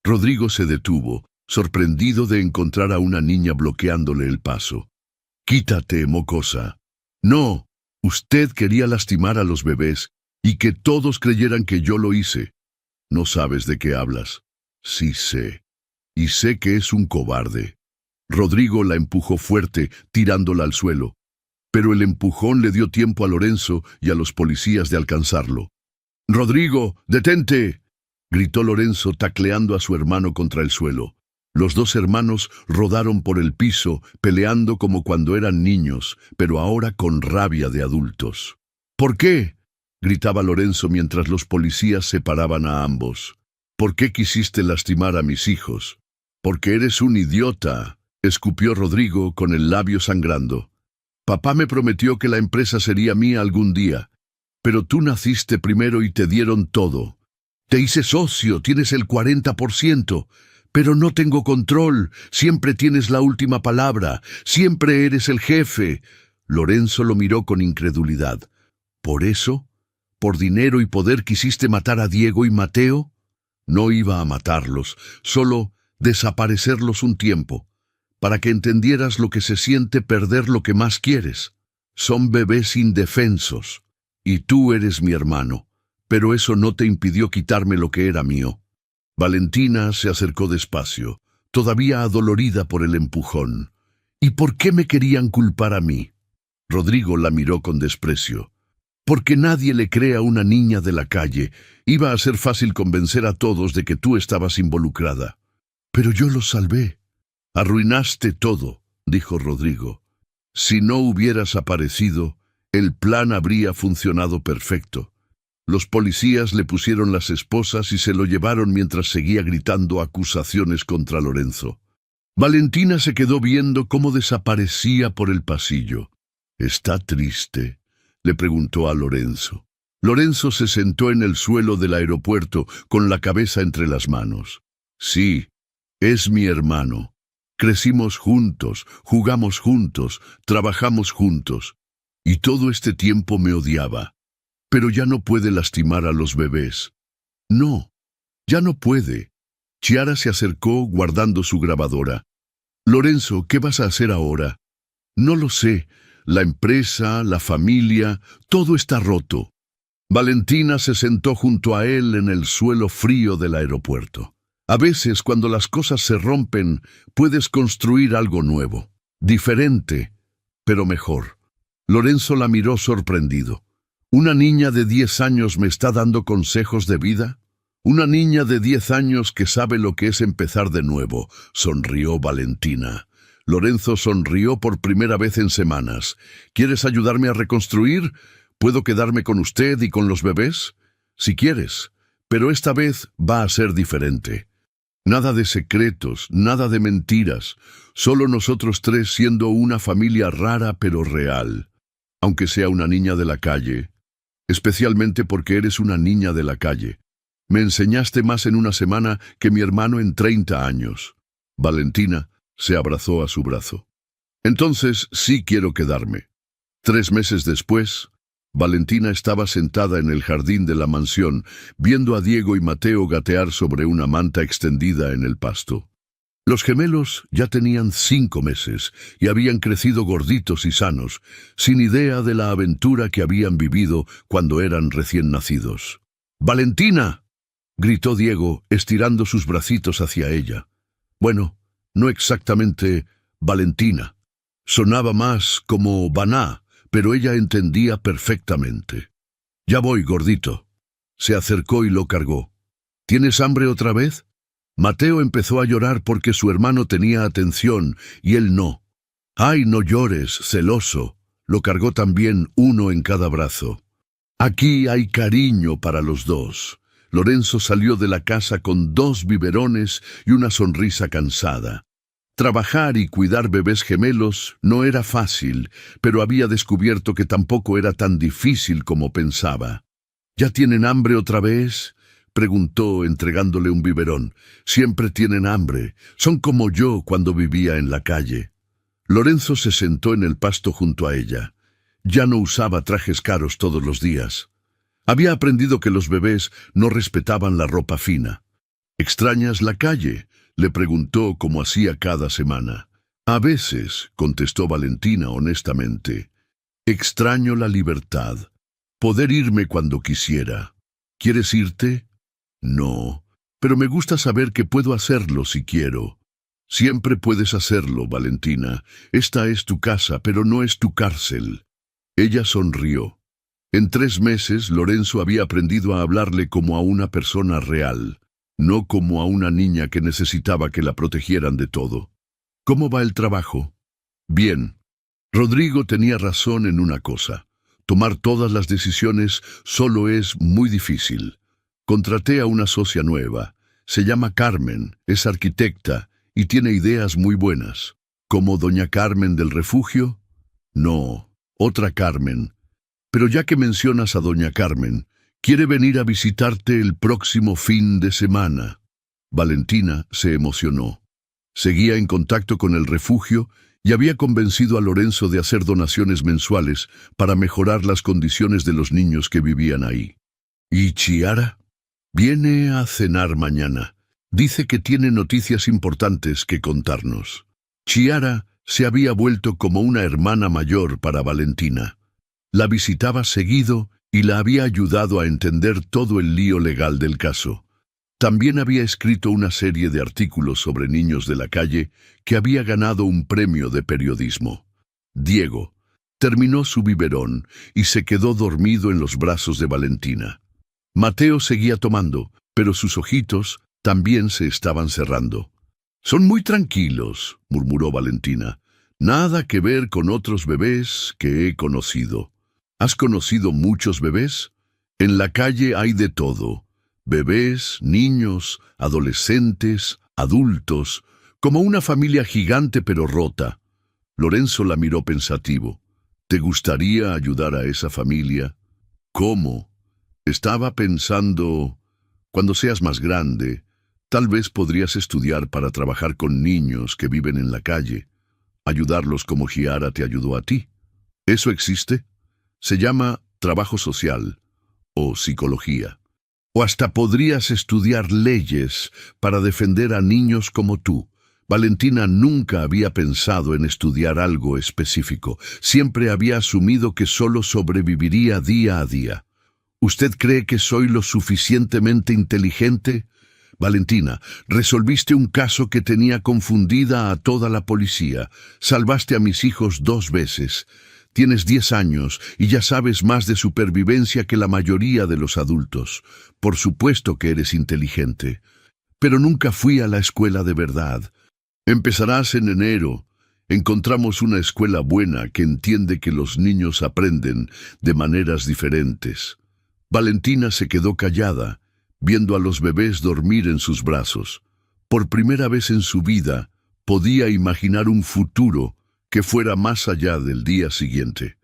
Rodrigo se detuvo, sorprendido de encontrar a una niña bloqueándole el paso. «Quítate, mocosa». «No, usted quería lastimar a los bebés y que todos creyeran que yo lo hice». «No sabes de qué hablas». «Sí sé. Y sé que es un cobarde». Rodrigo la empujó fuerte, tirándola al suelo. Pero el empujón le dio tiempo a Lorenzo y a los policías de alcanzarlo. «¡Rodrigo, detente!», gritó Lorenzo tacleando a su hermano contra el suelo. Los 2 hermanos rodaron por el piso, peleando como cuando eran niños, pero ahora con rabia de adultos. «¿Por qué?», gritaba Lorenzo mientras los policías separaban a ambos. «¿Por qué quisiste lastimar a mis hijos?». «Porque eres un idiota», escupió Rodrigo con el labio sangrando. «Papá me prometió que la empresa sería mía algún día, pero tú naciste primero y te dieron todo. Te hice socio, tienes el 40%, pero no tengo control, siempre tienes la última palabra, siempre eres el jefe». Lorenzo lo miró con incredulidad. «¿Por eso? ¿Por dinero y poder quisiste matar a Diego y Mateo?». «No iba a matarlos, solo desaparecerlos un tiempo, para que entendieras lo que se siente perder lo que más quieres. Son bebés indefensos, y tú eres mi hermano, pero eso no te impidió quitarme lo que era mío». Valentina se acercó despacio, todavía adolorida por el empujón. «¿Y por qué me querían culpar a mí?». Rodrigo la miró con desprecio. «Porque nadie le cree a una niña de la calle. Iba a ser fácil convencer a todos de que tú estabas involucrada». «Pero yo los salvé». «Arruinaste todo», dijo Rodrigo. «Si no hubieras aparecido, el plan habría funcionado perfecto». Los policías le pusieron las esposas y se lo llevaron mientras seguía gritando acusaciones contra Lorenzo. Valentina se quedó viendo cómo desaparecía por el pasillo. «¿Está triste?», le preguntó a Lorenzo. Lorenzo se sentó en el suelo del aeropuerto con la cabeza entre las manos. Sí, es mi hermano. Crecimos juntos, jugamos juntos, trabajamos juntos. Y todo este tiempo me odiaba. Pero ya no puede lastimar a los bebés. No, ya no puede. Chiara se acercó guardando su grabadora. Lorenzo, ¿qué vas a hacer ahora? No lo sé. La empresa, la familia, todo está roto. Valentina se sentó junto a él en el suelo frío del aeropuerto. A veces, cuando las cosas se rompen, puedes construir algo nuevo, diferente, pero mejor. Lorenzo la miró sorprendido. ¿Una niña de 10 años me está dando consejos de vida? Una niña de 10 años que sabe lo que es empezar de nuevo, sonrió Valentina. Lorenzo sonrió por primera vez en semanas. ¿Quieres ayudarme a reconstruir? ¿Puedo quedarme con usted y con los bebés? Si quieres, pero esta vez va a ser diferente. Nada de secretos, nada de mentiras, solo nosotros tres siendo una familia rara pero real. Aunque sea una niña de la calle, especialmente porque eres una niña de la calle. Me enseñaste más en una semana que mi hermano en 30 años. Valentina se abrazó a su brazo. Entonces sí quiero quedarme. 3 meses después, Valentina estaba sentada en el jardín de la mansión, viendo a Diego y Mateo gatear sobre una manta extendida en el pasto. Los gemelos ya tenían 5 meses y habían crecido gorditos y sanos, sin idea de la aventura que habían vivido cuando eran recién nacidos. ¡Valentina!, gritó Diego, estirando sus bracitos hacia ella. Bueno, no exactamente Valentina. Sonaba más como Baná, pero ella entendía perfectamente. «Ya voy, gordito». Se acercó y lo cargó. «¿Tienes hambre otra vez?» Mateo empezó a llorar porque su hermano tenía atención y él no. «Ay, no llores, celoso». Lo cargó también, uno en cada brazo. «Aquí hay cariño para los dos». Lorenzo salió de la casa con 2 biberones y una sonrisa cansada. Trabajar y cuidar bebés gemelos no era fácil, pero había descubierto que tampoco era tan difícil como pensaba. «¿Ya tienen hambre otra vez?», preguntó entregándole un biberón. «Siempre tienen hambre. Son como yo cuando vivía en la calle». Lorenzo se sentó en el pasto junto a ella. Ya no usaba trajes caros todos los días. Había aprendido que los bebés no respetaban la ropa fina. «¿Extrañas la calle?», le preguntó como hacía cada semana. «A veces», contestó Valentina honestamente. «Extraño la libertad. Poder irme cuando quisiera». «¿Quieres irte?» «No, pero me gusta saber que puedo hacerlo si quiero». «Siempre puedes hacerlo, Valentina. Esta es tu casa, pero no es tu cárcel». Ella sonrió. En 3 meses, Lorenzo había aprendido a hablarle como a una persona real, no como a una niña que necesitaba que la protegieran de todo. «¿Cómo va el trabajo?» «Bien». Rodrigo tenía razón en una cosa. Tomar todas las decisiones solo es muy difícil. Contraté a una socia nueva. Se llama Carmen, es arquitecta y tiene ideas muy buenas. ¿Como doña Carmen del refugio? No, otra Carmen. Pero ya que mencionas a doña Carmen, quiere venir a visitarte el próximo fin de semana. Valentina se emocionó. Seguía en contacto con el refugio y había convencido a Lorenzo de hacer donaciones mensuales para mejorar las condiciones de los niños que vivían ahí. ¿Y Chiara? Viene a cenar mañana. Dice que tiene noticias importantes que contarnos. Chiara se había vuelto como una hermana mayor para Valentina. La visitaba seguido y la había ayudado a entender todo el lío legal del caso. También había escrito una serie de artículos sobre niños de la calle que había ganado un premio de periodismo. Diego terminó su biberón y se quedó dormido en los brazos de Valentina. Mateo seguía tomando, pero sus ojitos también se estaban cerrando. «Son muy tranquilos», murmuró Valentina. «Nada que ver con otros bebés que he conocido». ¿Has conocido muchos bebés? En la calle hay de todo. Bebés, niños, adolescentes, adultos, como una familia gigante pero rota. Lorenzo la miró pensativo. ¿Te gustaría ayudar a esa familia? ¿Cómo? Estaba pensando, cuando seas más grande, tal vez podrías estudiar para trabajar con niños que viven en la calle, ayudarlos como Giara te ayudó a ti. ¿Eso existe? Se llama trabajo social o psicología. O hasta podrías estudiar leyes para defender a niños como tú. Valentina nunca había pensado en estudiar algo específico. Siempre había asumido que solo sobreviviría día a día. ¿Usted cree que soy lo suficientemente inteligente? Valentina, resolviste un caso que tenía confundida a toda la policía. Salvaste a mis hijos 2 veces. Tienes 10 años y ya sabes más de supervivencia que la mayoría de los adultos. Por supuesto que eres inteligente. Pero nunca fui a la escuela de verdad. Empezarás en enero. Encontramos una escuela buena que entiende que los niños aprenden de maneras diferentes. Valentina se quedó callada, viendo a los bebés dormir en sus brazos. Por primera vez en su vida, podía imaginar un futuro que fuera más allá del día siguiente.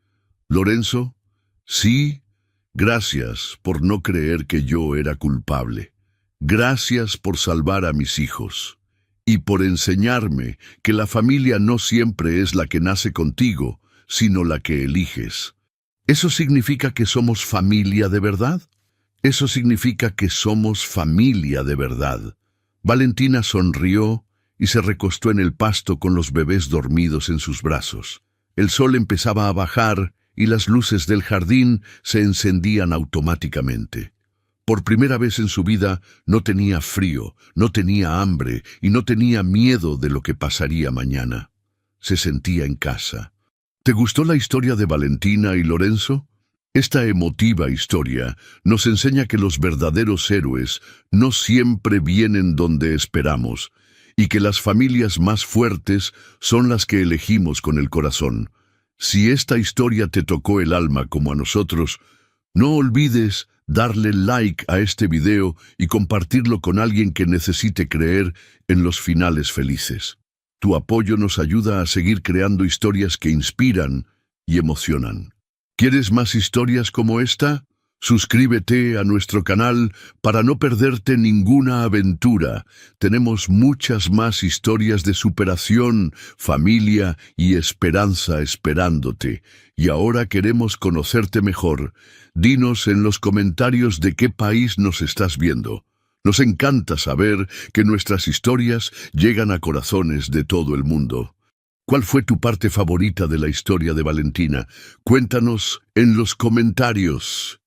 ¿Lorenzo? Sí, gracias por no creer que yo era culpable. Gracias por salvar a mis hijos. Y por enseñarme que la familia no siempre es la que nace contigo, sino la que eliges. ¿Eso significa que somos familia de verdad? Eso significa que somos familia de verdad. Valentina sonrió y se recostó en el pasto con los bebés dormidos en sus brazos. El sol empezaba a bajar y las luces del jardín se encendían automáticamente. Por primera vez en su vida no tenía frío, no tenía hambre y no tenía miedo de lo que pasaría mañana. Se sentía en casa. ¿Te gustó la historia de Valentina y Lorenzo? Esta emotiva historia nos enseña que los verdaderos héroes no siempre vienen donde esperamos y que las familias más fuertes son las que elegimos con el corazón. Si esta historia te tocó el alma como a nosotros, no olvides darle like a este video y compartirlo con alguien que necesite creer en los finales felices. Tu apoyo nos ayuda a seguir creando historias que inspiran y emocionan. ¿Quieres más historias como esta? Suscríbete a nuestro canal para no perderte ninguna aventura. Tenemos muchas más historias de superación, familia y esperanza esperándote. Y ahora queremos conocerte mejor. Dinos en los comentarios de qué país nos estás viendo. Nos encanta saber que nuestras historias llegan a corazones de todo el mundo. ¿Cuál fue tu parte favorita de la historia de Valentina? Cuéntanos en los comentarios.